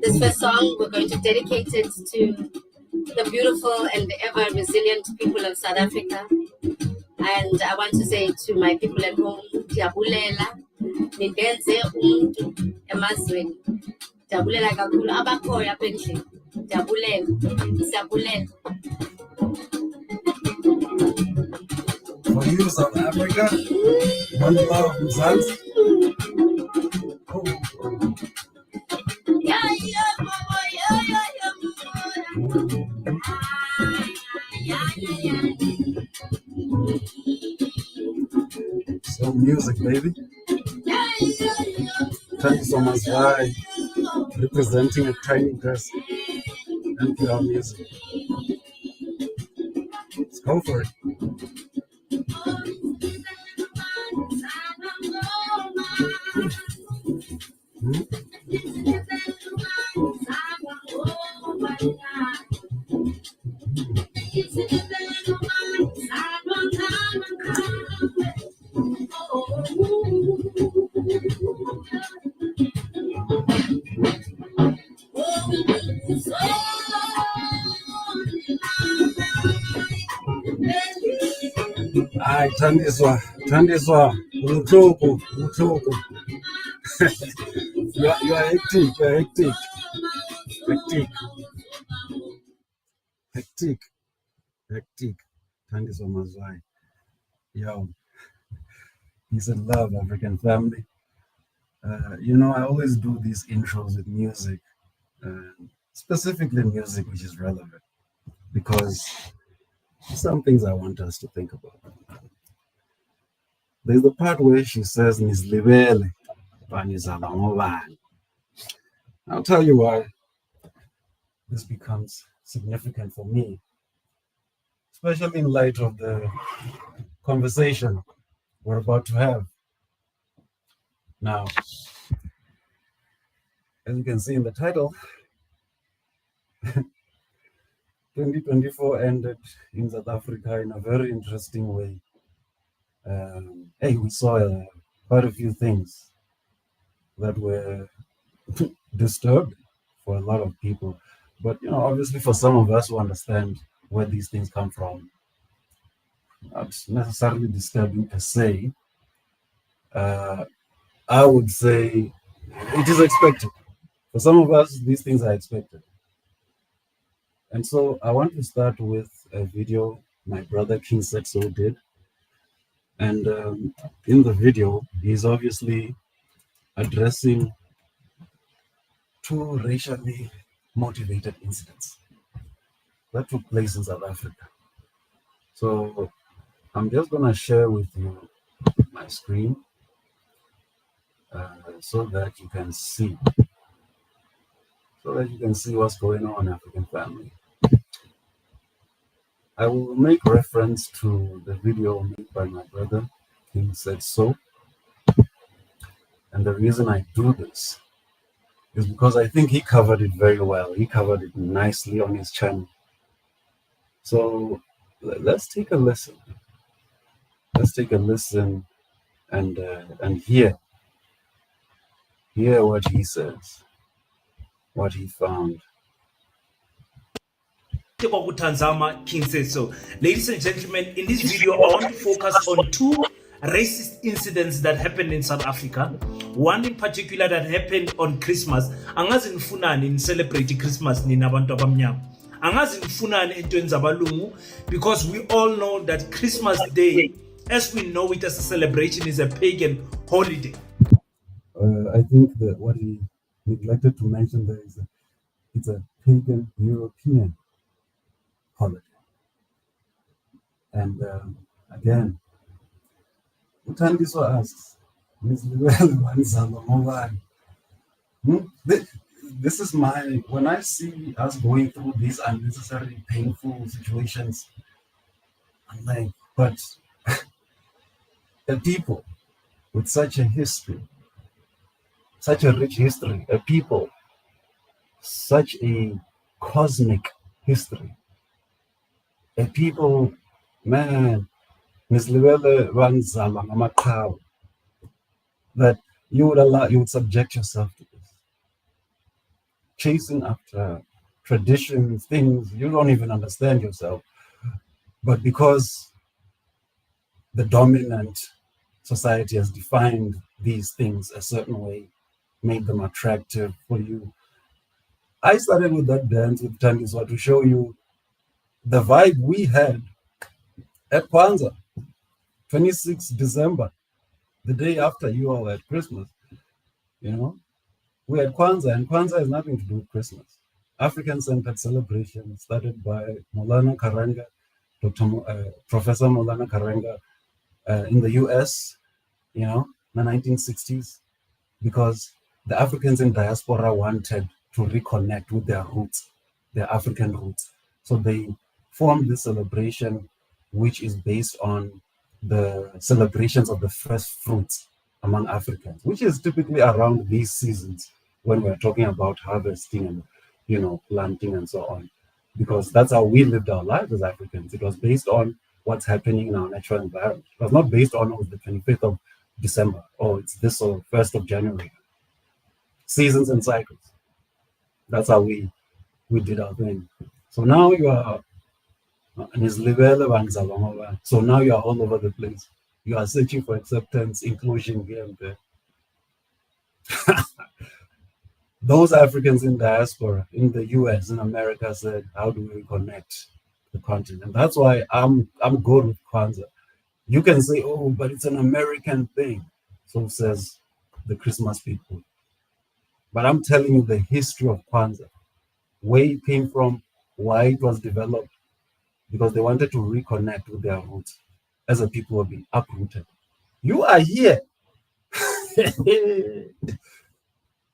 This first song, we're going to dedicate it to the beautiful and ever resilient people of South Africa. And I want to say to my people at home, Diabulela, Nindenze umuntu emazweni. Diabulela kakhulu abakhoya apha endlini. Diabulela, siyabulela. For you, South Africa, one love, Mzansi. So music, baby. Thank you so much, guy, representing a tiny dress and pure music. Let's go for it. Ay, thandiswa, utloko. You are hectic. Thandiswa mazwai. Yo, peace and love, African family. I always do these intros with music, specifically music which is relevant, because some things I want us to think about. There's the part where she says, "Nizlibele, banizala ngobani." I'll tell you why this becomes significant for me, especially in light of the conversation we're about to have. Now, as you can see in the title, 2024 ended in South Africa in a very interesting way. We saw quite a few things that were disturbed for a lot of people. But, obviously for some of us who understand where these things come from, not necessarily disturbing per se, I would say it is expected. For some of us, these things are expected. And so I want to start with a video my brother King Setso did. And in the video, he's obviously addressing two racially motivated incidents that took place in South Africa. So I'm just going to share with you my screen so that you can see what's going on, African family. I will make reference to the video made by my brother, King Said So. And the reason I do this is because I think he covered it very well. He covered it nicely on his channel. So let's take a listen. Let's take a listen and hear what he says, what he found. King says so. Ladies and gentlemen, in this video, I want to focus on two racist incidents that happened in South Africa. One in particular that happened on Christmas. Angazi nifunani in celebrate Christmas ni nabantu abamnyama. Angazi nifunani entweni zabalungu, because we all know that Christmas Day, as we know it as a celebration, is a pagan holiday. I think that what he neglected to mention there is it's a pagan European holiday. And again, Utandiso asks, this is when I see us going through these unnecessarily painful situations, I'm like, but a people with such a history, such a rich history, a people, such a cosmic history, a people, man, that you would subject yourself to this. chasing after traditions, things you don't even understand yourself. But because the dominant society has defined these things a certain way, made them attractive for you. I started with that dance with Tandiswa to show you the vibe we had at Kwanzaa, 26th December, the day after you all had Christmas. You know, we had Kwanzaa, and Kwanzaa has nothing to do with Christmas. African-centered celebration started by Maulana Karanga, Professor Maulana Karanga in the US, you know, in the 1960s, because the Africans in diaspora wanted to reconnect with their roots, their African roots. So they formed this celebration, which is based on the celebrations of the first fruits among Africans, which is typically around these seasons when we're talking about harvesting and, you know, planting and so on, because that's how we lived our lives as Africans. It was based on what's happening in our natural environment. It was not based on, oh, it's the 25th of December, or it's this or 1st of January. Seasons and cycles. That's how we did our thing. So now you are, so now you are all over the place. You are searching for acceptance, inclusion here and there. Those Africans in diaspora, in the US, in America said, how do we connect the continent? That's why I'm good with Kwanzaa. You can say, oh, but it's an American thing. So says the Christmas people. But I'm telling you the history of Kwanzaa, where it came from, why it was developed, because they wanted to reconnect with their roots as a people were being uprooted. You are here.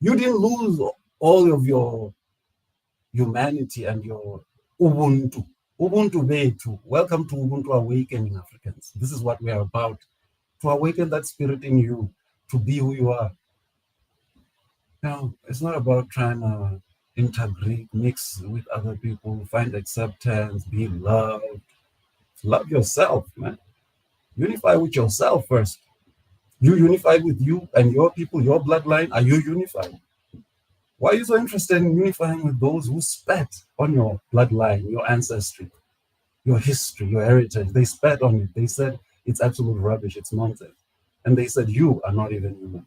You didn't lose all of your humanity and your Ubuntu. Ubuntu Betu. Welcome to Ubuntu Awakening, Africans. This is what we are about. To awaken that spirit in you, to be who you are. Now, it's not about trying to integrate, mix with other people, find acceptance, be loved. Love yourself, man. Unify with yourself first. You unify with you and your people, your bloodline. Are you unified? Why are you so interested in unifying with those who spat on your bloodline, your ancestry, your history, your heritage? They spat on it. They said it's absolute rubbish, it's nonsense. And they said you are not even human.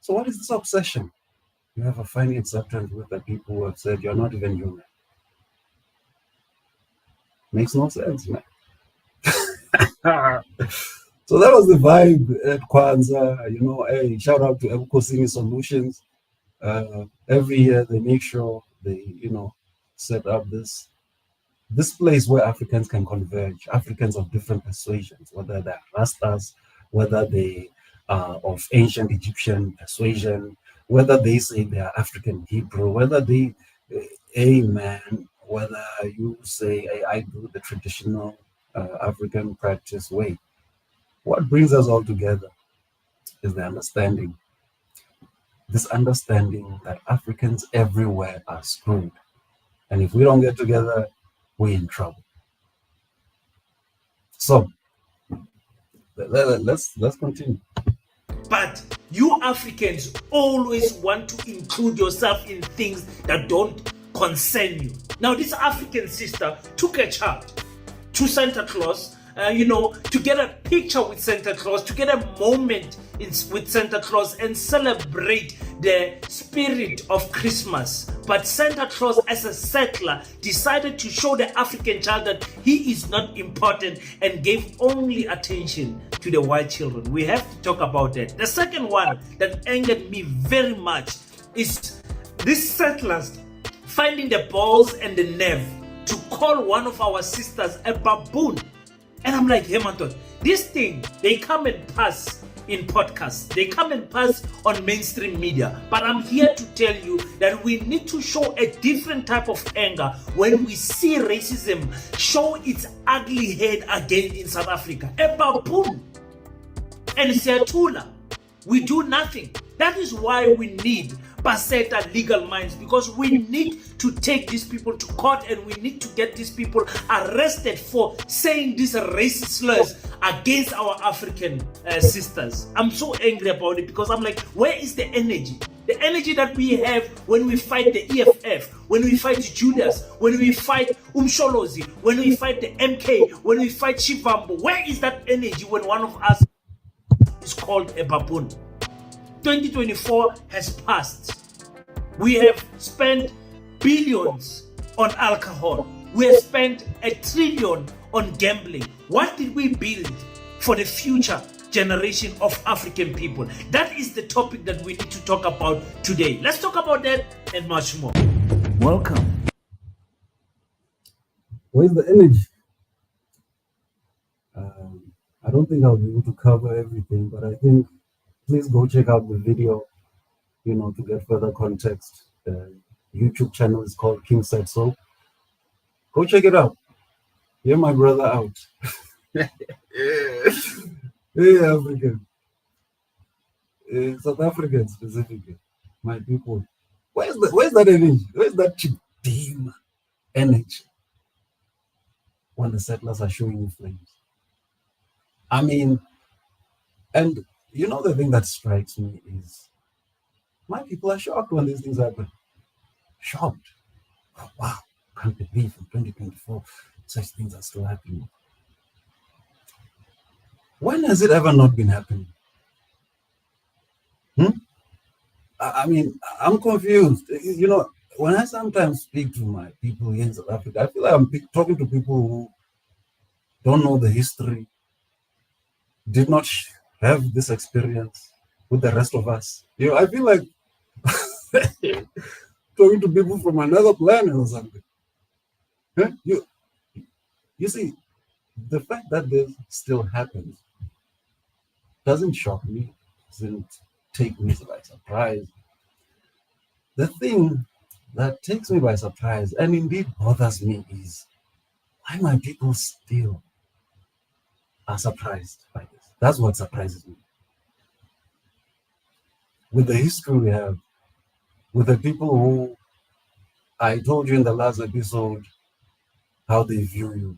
So what is this obsession? You have a finding acceptance with the people who have said you're not even human. Makes no sense, man. So that was the vibe at Kwanzaa. You know, hey, shout out to Ebukosini Solutions. Every year they make sure they, you know, set up this place where Africans can converge, Africans of different persuasions, whether they're Rastas, whether they are of ancient Egyptian persuasion, whether they say they are African Hebrew, whether they, amen, whether you say, hey, I do the traditional African practice way. What brings us all together is the understanding. This understanding that Africans everywhere are screwed. And if we don't get together, we're in trouble. So, let's continue. But you Africans always want to include yourself in things that don't concern you. Now, this African sister took a child to Santa Claus, to get a picture with Santa Claus, to get a moment with Santa Claus and celebrate the spirit of Christmas. But Santa Claus, as a settler, decided to show the African child that he is not important and gave only attention to the white children. We have to talk about that. The second one that angered me very much is these settlers finding the balls and the nerve to call one of our sisters a baboon. And I'm like, hey, Manton, this thing, they come and pass in podcasts. They come and pass on mainstream media. But I'm here to tell you that we need to show a different type of anger when we see racism show its ugly head again in South Africa. A baboon and Seatula. We do nothing. That is why we need Paseta legal minds, because we need to take these people to court and we need to get these people arrested for saying these racist slurs against our African sisters. I'm so angry about it because I'm like, where is the energy? the energy that we have when we fight the EFF, when we fight Julius, when we fight Umsholozi, when we fight the MK, when we fight Shivambo. Where is that energy when one of us is called a baboon? 2024 has passed. We have spent billions on alcohol. We have spent $1 trillion on gambling. What did we build for the future generation of African people? That is the topic that we need to talk about today. Let's talk about that and much more. Welcome. Where's the energy? I don't think I'll be able to cover everything, but I think please go check out the video, to get further context. The YouTube channel is called King Said So. Go check it out. Hear my brother out. Hey, African. South African specifically, my people. Where's that energy? Where's that Chidima energy when the settlers are showing you flames? I mean, and the thing that strikes me is my people are shocked when these things happen. Shocked. Oh, wow, can't believe in 2024 such things are still happening. When has it ever not been happening? I mean, I'm confused. When I sometimes speak to my people here in South Africa, I feel like I'm talking to people who don't know the history, did not have this experience with the rest of us. I feel like talking to people from another planet or something. You see, the fact that this still happens doesn't shock me, doesn't take me by surprise. The thing that takes me by surprise and indeed bothers me is why my people still are surprised by this. That's what surprises me. With the history we have, with the people who I told you in the last episode how they view you,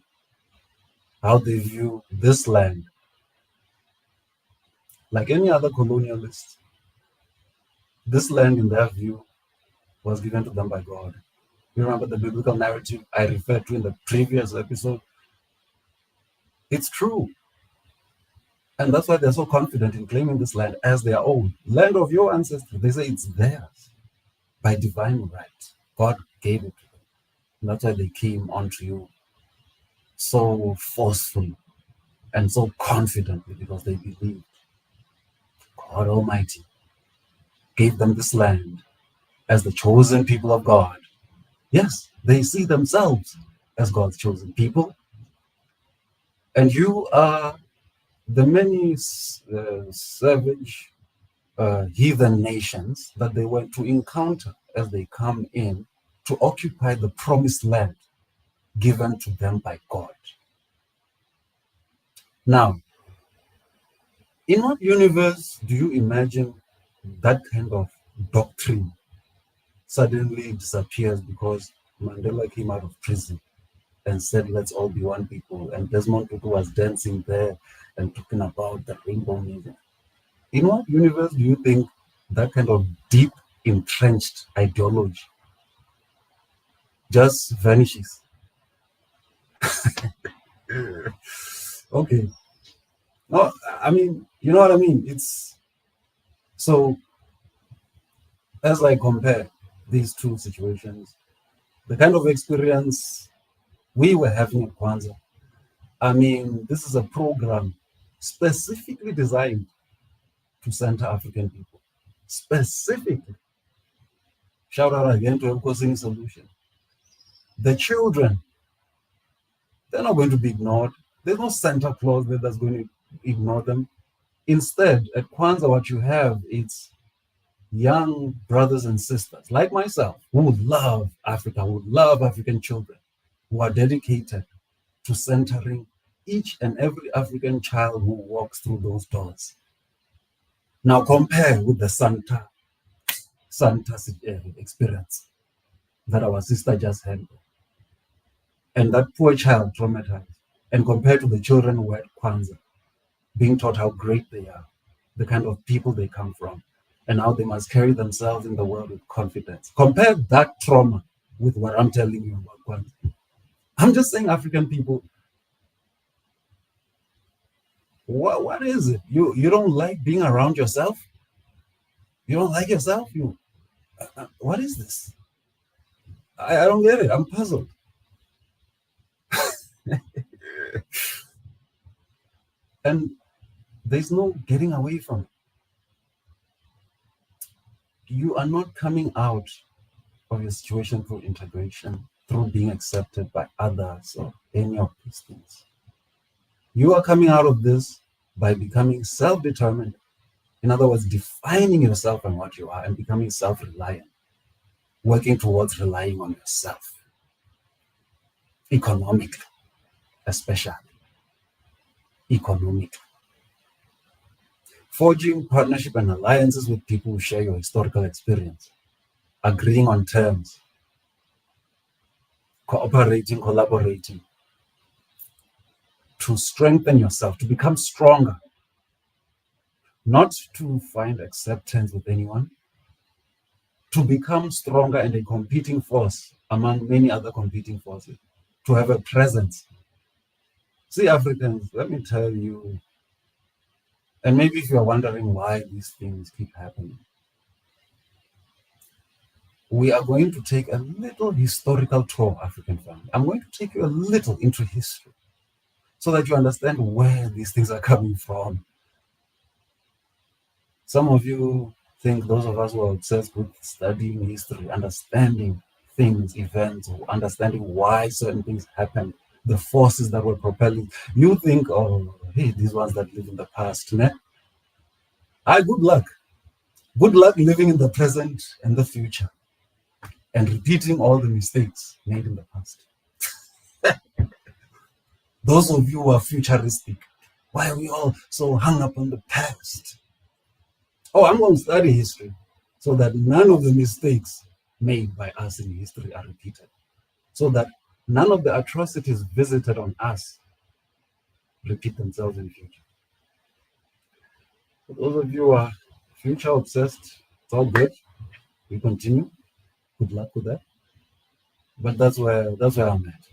how they view this land. Like any other colonialist, this land in their view was given to them by God. You remember the biblical narrative I referred to in the previous episode? It's true. And that's why they're so confident in claiming this land as their own. Land of your ancestors. They say it's theirs by divine right. God gave it to them. And that's why they came onto you so forcefully and so confidently, because they believed God Almighty gave them this land as the chosen people of God. Yes, they see themselves as God's chosen people. And you are the many savage heathen nations that they were to encounter as they come in to occupy the promised land given to them by God. Now, in what universe do you imagine that kind of doctrine suddenly disappears because Mandela came out of prison and said, let's all be one people, and Desmond Tutu was dancing there and talking about the rainbow music? In what universe do you think that kind of deep, entrenched ideology just vanishes? Okay. No, I mean, you know what I mean? It's so, as I compare these two situations, the kind of experience we were having at Kwanzaa, I mean, this is a program specifically designed to center African people. Specifically. Shout out again to Mkosini Solution. The children, they're not going to be ignored. There's no Santa Claus there that's going to ignore them. Instead, at Kwanzaa, what you have is young brothers and sisters like myself who would love Africa, who would love African children, who are dedicated to centering each and every African child who walks through those doors. Now compare with the Santa experience that our sister just had, and that poor child traumatized, and compared to the children who were at Kwanzaa, being taught how great they are, the kind of people they come from, and now they must carry themselves in the world with confidence. Compare that trauma with what I'm telling you about Kwanzaa. I'm just saying, African people, what is it? You don't like being around yourself? You don't like yourself? What is this? I don't get it. I'm puzzled. And there's no getting away from it. You are not coming out of your situation through integration, through being accepted by others or any of these things. You are coming out of this by becoming self-determined. In other words, defining yourself and what you are and becoming self-reliant, working towards relying on yourself, economically, especially economically. Forging partnership and alliances with people who share your historical experience, agreeing on terms, cooperating, collaborating, to strengthen yourself, to become stronger, not to find acceptance with anyone, to become stronger and a competing force among many other competing forces, to have a presence. See, Africans, let me tell you, and maybe if you're wondering why these things keep happening, we are going to take a little historical tour, African family. I'm going to take you a little into history so that you understand where these things are coming from. Some of you think those of us who are obsessed with studying history, understanding things, events, or understanding why certain things happen, the forces that were propelling, you think, oh, hey, these ones that live in the past, ne? Good luck. Good luck living in the present and the future and repeating all the mistakes made in the past. Those of you who are futuristic, why are we all so hung up on the past? Oh, I'm going to study history so that none of the mistakes made by us in history are repeated, so that none of the atrocities visited on us repeat themselves in the future. For those of you who are future obsessed, it's all good. We continue. Good luck with that. But that's where I'm at.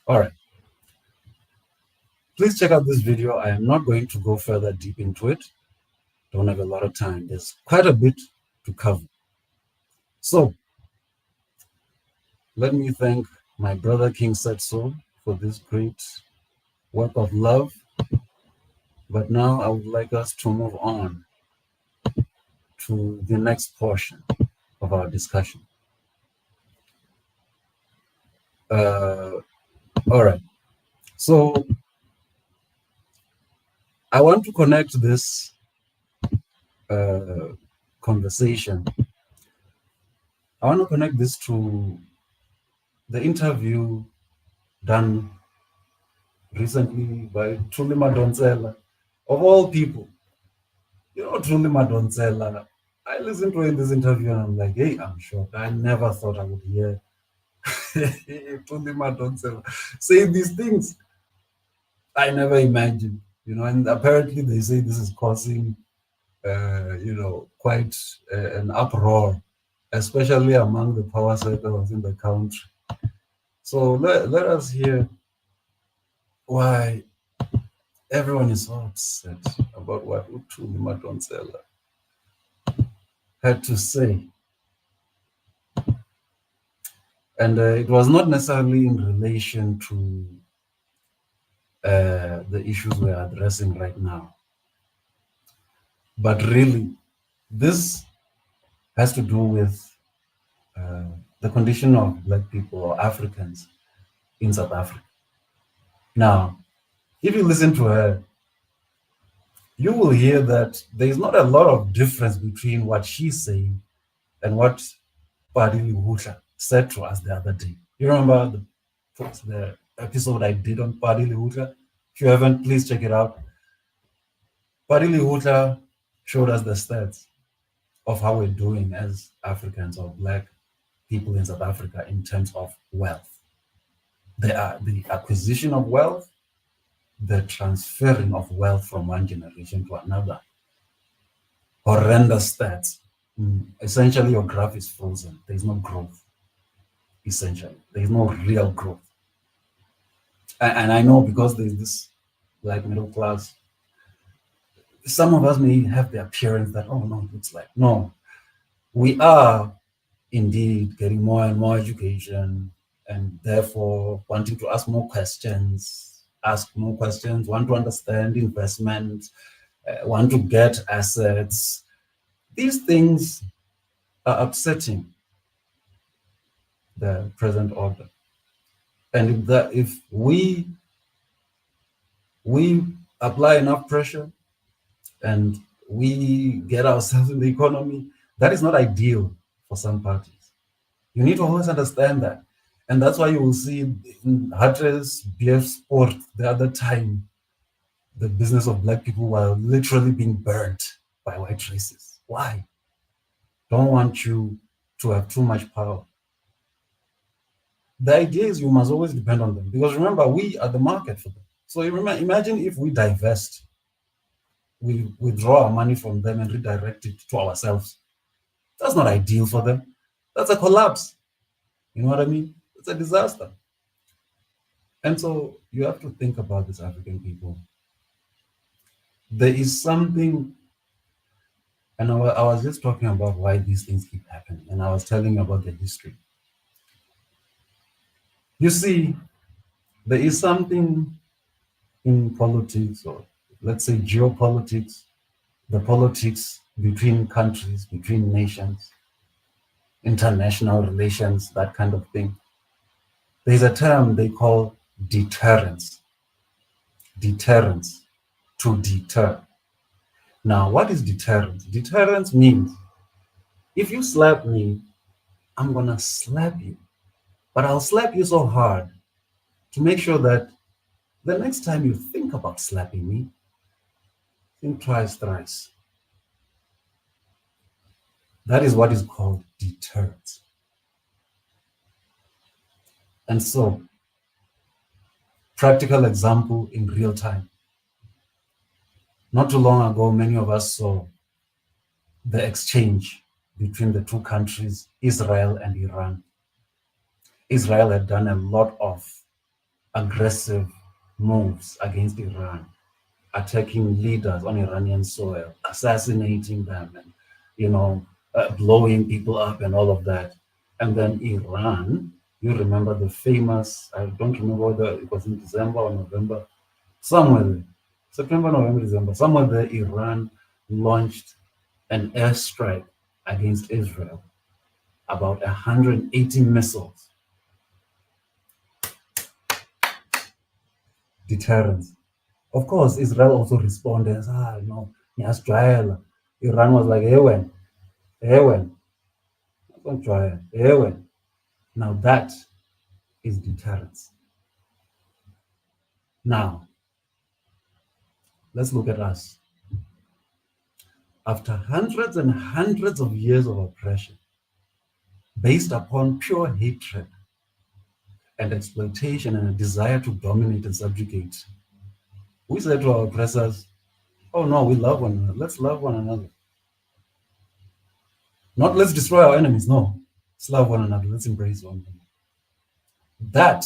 All right. Please check out this video. I am not going to go further deep into it. Don't have a lot of time. There's quite a bit to cover. So let me thank my brother King Setso for this great work of love. But now I would like us to move on to the next portion of our discussion. All right. So I want to connect this conversation. I want to connect this to the interview done recently by Thuli Madonsela, of all people. You know, Thuli Madonsela, I listened to this interview and I'm like, hey, I'm shocked. I never thought I would hear Thuli Madonsela say these things. I never imagined, you know, and apparently they say this is causing, quite an uproar, especially among the power circles in the country. So let us hear why everyone is so upset about what Thuli Madonsela had to say. And it was not necessarily in relation to the issues we're addressing right now. But really, this has to do with the condition of Black people or Africans in South Africa. Now, if you listen to her, you will hear that there is not a lot of difference between what she's saying and what Pali Lehohla said to us the other day. You remember the episode I did on Pali Lehohla? If you haven't, please check it out. Pali Lehohla showed us the stats of how we're doing as Africans or Black people in South Africa in terms of wealth. The acquisition of wealth, the transferring of wealth from one generation to another. horrendous stats. Essentially, your graph is frozen. There's no growth. Essentially, there's no real growth. And I know because there's this like middle class, some of us may have the appearance that, oh no, it looks like. No, we are indeed getting more and more education, and therefore wanting to ask more questions, want to understand investment, want to get assets. These things are upsetting the present order. And if we apply enough pressure and we get ourselves in the economy, that is not ideal for some parties. You need to always understand that. And that's why you will see in Hatte's BF Sport the other time, the business of Black people were literally being burnt by white racists. Why? Don't want you to have too much power. The idea is you must always depend on them, because remember, we are the market for them. So imagine if we divest, we withdraw our money from them and redirect it to ourselves. That's not ideal for them. That's a collapse. You know what I mean? It's a disaster. And so you have to think about this, African people. There is something, and I was just talking about why these things keep happening, and I was telling you about the history. You see, there is something in politics, or let's say geopolitics, the politics between countries, between nations, international relations, that kind of thing. There's a term they call deterrence. Deterrence, to deter. Now, what is deterrence? Deterrence means if you slap me, I'm gonna slap you, but I'll slap you so hard to make sure that the next time you think about slapping me, think twice, thrice. That is what is called deterrence. And so, practical example in real time. Not too long ago, many of us saw the exchange between the two countries, Israel and Iran. Israel had done a lot of aggressive moves against Iran, attacking leaders on Iranian soil, assassinating them, and blowing people up and all of that. And then Iran, you remember the famous, I don't remember whether it was in December or November, somewhere there, September, November, December, somewhere there, Iran launched an airstrike against Israel, about 180 missiles. Deterrence. Of course, Israel also responded, Israel. Iran was like, Now that is deterrence. Now, let's look at us. After hundreds and hundreds of years of oppression, based upon pure hatred and exploitation and a desire to dominate and subjugate, we said to our oppressors, oh no, we love one another. Let's love one another. Not let's destroy our enemies. No, let's love one another. Let's embrace one another. That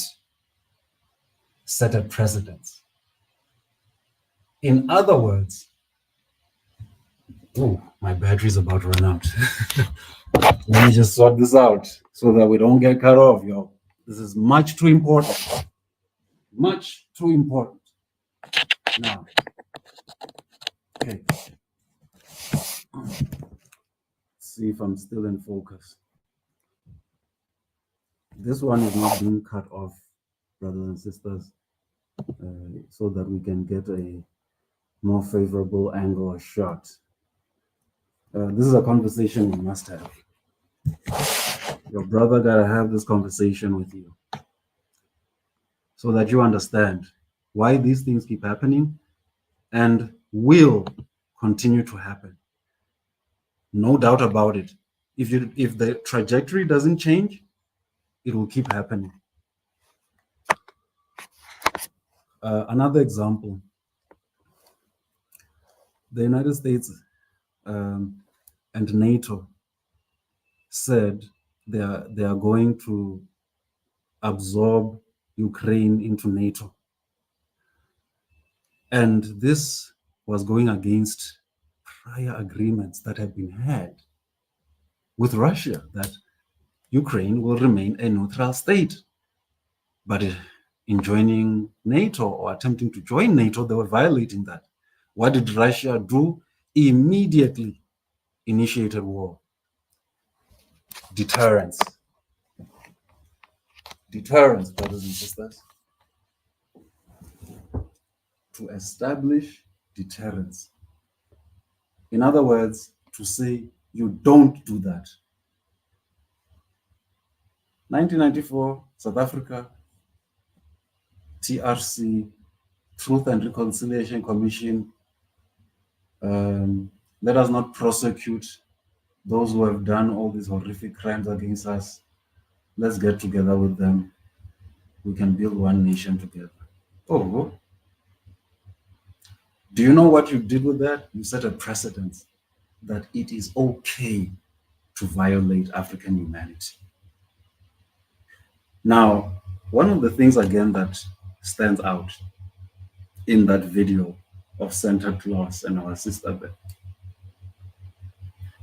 set a precedent. In other words, oh, my battery's about to run out. Let me just sort this out so that we don't get cut off, yo. This is much too important. Much too important. Now, okay. Let's see if I'm still in focus. This one is not being cut off, brothers and sisters, so that we can get a more favorable angle or shot. This is a conversation we must have. Your brother gotta have this conversation with you so that you understand why these things keep happening and will continue to happen. No doubt about it. If the trajectory doesn't change, it will keep happening. Another example, the United States and NATO said they are going to absorb Ukraine into NATO. And this was going against prior agreements that had been had with Russia, that Ukraine will remain a neutral state. But in joining NATO or attempting to join NATO, they were violating that. What did Russia do? Immediately initiated war. Deterrence. Deterrence, brothers and sisters. To establish deterrence. In other words, to say you don't do that. 1994, South Africa, TRC, Truth and Reconciliation Commission, let us not prosecute those who have done all these horrific crimes against us. Let's get together with them. We can build one nation together. Oh, do you know what you did with that? You set a precedent that it is okay to violate African humanity. Now, one of the things again that stands out in that video of Santa Claus and our sister there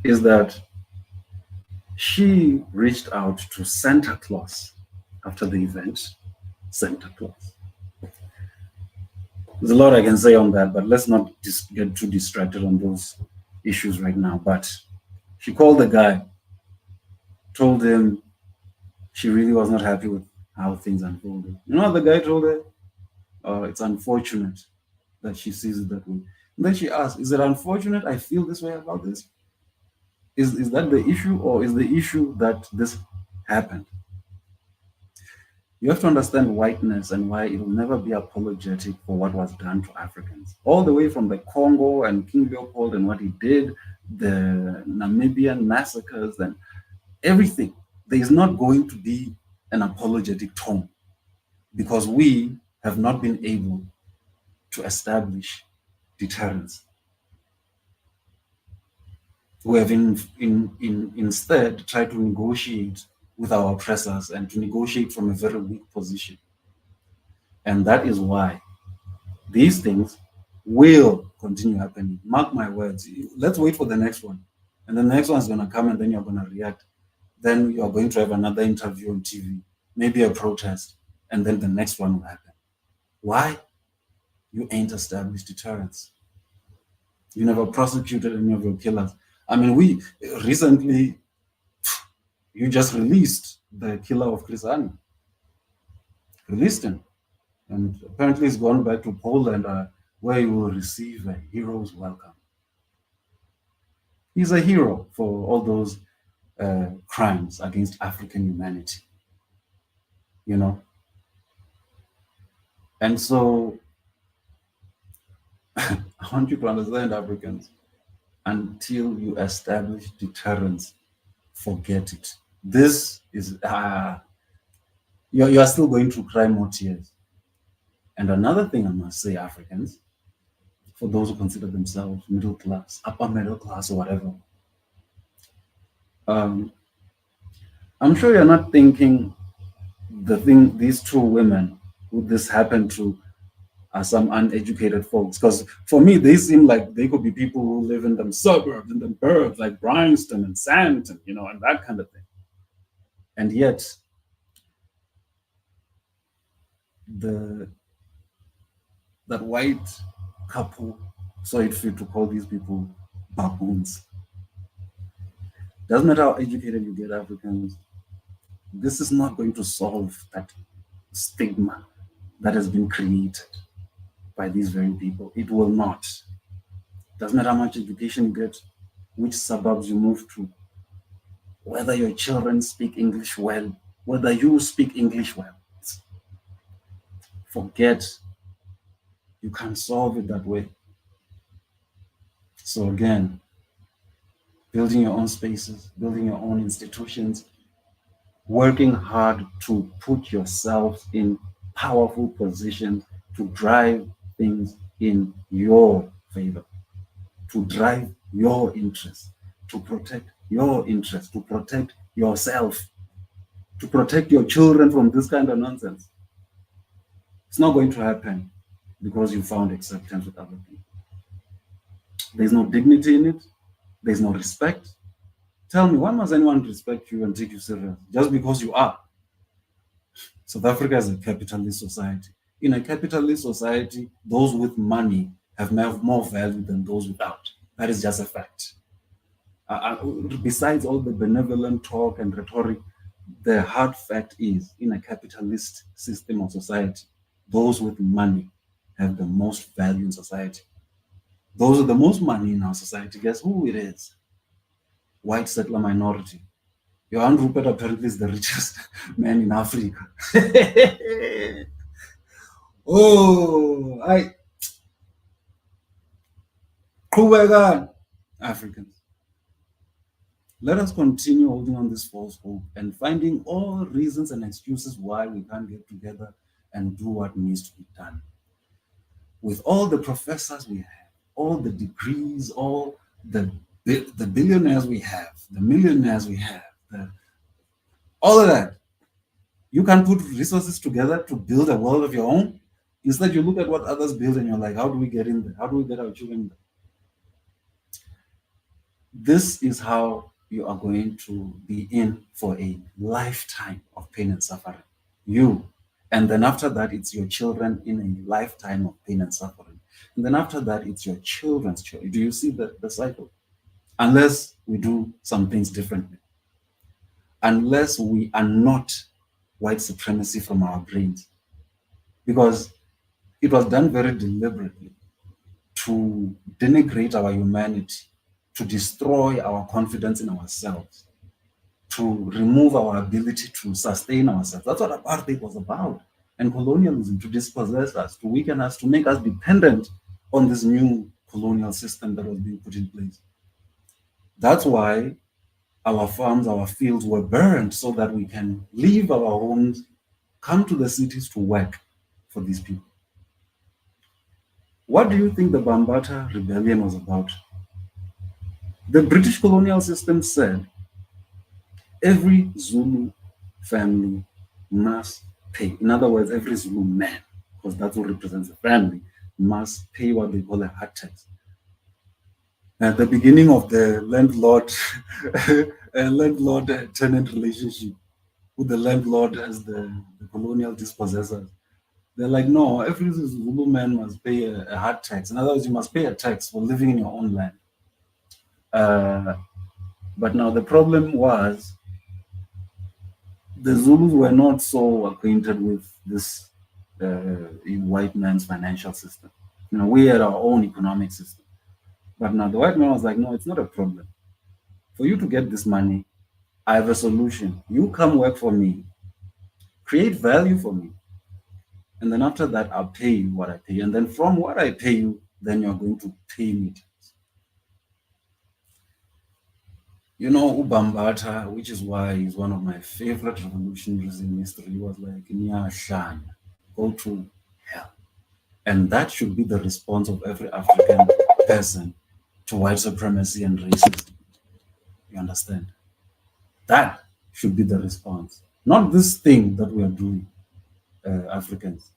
is that she reached out to Santa Claus after the event. Santa Claus. There's a lot I can say on that, but let's not get too distracted on those issues right now. But she called the guy, told him she really was not happy with how things unfolded. You know what the guy told her? It's unfortunate that she sees it that way. And then she asked, is it unfortunate I feel this way about this? Is that the issue, or is the issue that this happened? You have to understand whiteness and why it will never be apologetic for what was done to Africans. All the way from the Congo and King Leopold and what he did, the Namibian massacres and everything. There is not going to be an apologetic tone because we have not been able to establish deterrence. We have instead tried to negotiate with our oppressors and to negotiate from a very weak position. And that is why these things will continue happening. Mark my words. Let's wait for the next one. And the next one is going to come and then you're going to react. Then you're going to have another interview on TV, maybe a protest, and then the next one will happen. Why? You ain't established deterrence. You never prosecuted any of your killers. I mean, we recently, you just released the killer of Chris Hani. Released him. And apparently he's gone back to Poland where he will receive a hero's welcome. He's a hero for all those crimes against African humanity. You know? And so, I want you to understand, Africans, until you establish deterrence, forget it. This is, you are still going to cry more tears. And another thing I must say, Africans, for those who consider themselves middle class, upper middle class, or whatever, I'm sure you're not thinking these two women who this happened to are some uneducated folks. Because for me, they seem like they could be people who live in the suburbs, in the burbs, like Bryanston and Sandton, you know, and that kind of thing. And yet, that white couple saw it fit to call these people baboons. Doesn't matter how educated you get, Africans, this is not going to solve that stigma that has been created by these very people. It will not. Doesn't matter how much education you get, which suburbs you move to, whether your children speak English well, whether you speak English well. Forget, you can't solve it that way. So again, building your own spaces, building your own institutions, working hard to put yourself in powerful positions to drive things in your favor, to drive your interests, to protect your interests, to protect yourself, to protect your children from this kind of nonsense. It's not going to happen because you found acceptance with other people. There's no dignity in it. There's no respect. Tell me, why must anyone respect you and take you serious? Just because you are. South Africa is a capitalist society. In a capitalist society, those with money have more value than those without. That is just a fact. Besides all the benevolent talk and rhetoric, the hard fact is, in a capitalist system of society, those with money have the most value in society. Those with the most money in our society, guess who it is? White settler minority. Johan Rupert apparently is the richest man in Africa. Africans. Let us continue holding on this false hope and finding all reasons and excuses why we can't get together and do what needs to be done. With all the professors we have, all the degrees, all the billionaires we have, the millionaires we have, all of that, you can put resources together to build a world of your own. Instead, you look at what others build and you're like, how do we get in there? How do we get our children there? This is how you are going to be in for a lifetime of pain and suffering. You. And then after that, it's your children in a lifetime of pain and suffering. And then after that, it's your children's children. Do you see the cycle? Unless we do some things differently. Unless we are not white supremacy from our brains. Because it was done very deliberately to denigrate our humanity, to destroy our confidence in ourselves, to remove our ability to sustain ourselves. That's what apartheid was about. And colonialism, to dispossess us, to weaken us, to make us dependent on this new colonial system that was being put in place. That's why our farms, our fields were burned so that we can leave our homes, come to the cities to work for these people. What do you think the Bambata Rebellion was about? The British colonial system said every Zulu family must pay. In other words, every Zulu man, because that's what represents the family, must pay what they call a hard tax. At the beginning of the landlord-tenant relationship, with the landlord as the colonial dispossessor, they're like, no, every Zulu man must pay a hard tax. In other words, you must pay a tax for living in your own land. But now the problem was the Zulus were not so acquainted with this white man's financial system. You know, we had our own economic system. But now the white man was like, no, it's not a problem. For you to get this money, I have a solution. You come work for me, create value for me. And then after that, I'll pay you what I pay. And then from what I pay you, then you're going to pay me. You know, Ubambata, which is why he's one of my favorite revolutionaries in history, he was like, Nyashanya, go to hell. And that should be the response of every African person to white supremacy and racism. You understand? That should be the response. Not this thing that we are doing, Africans.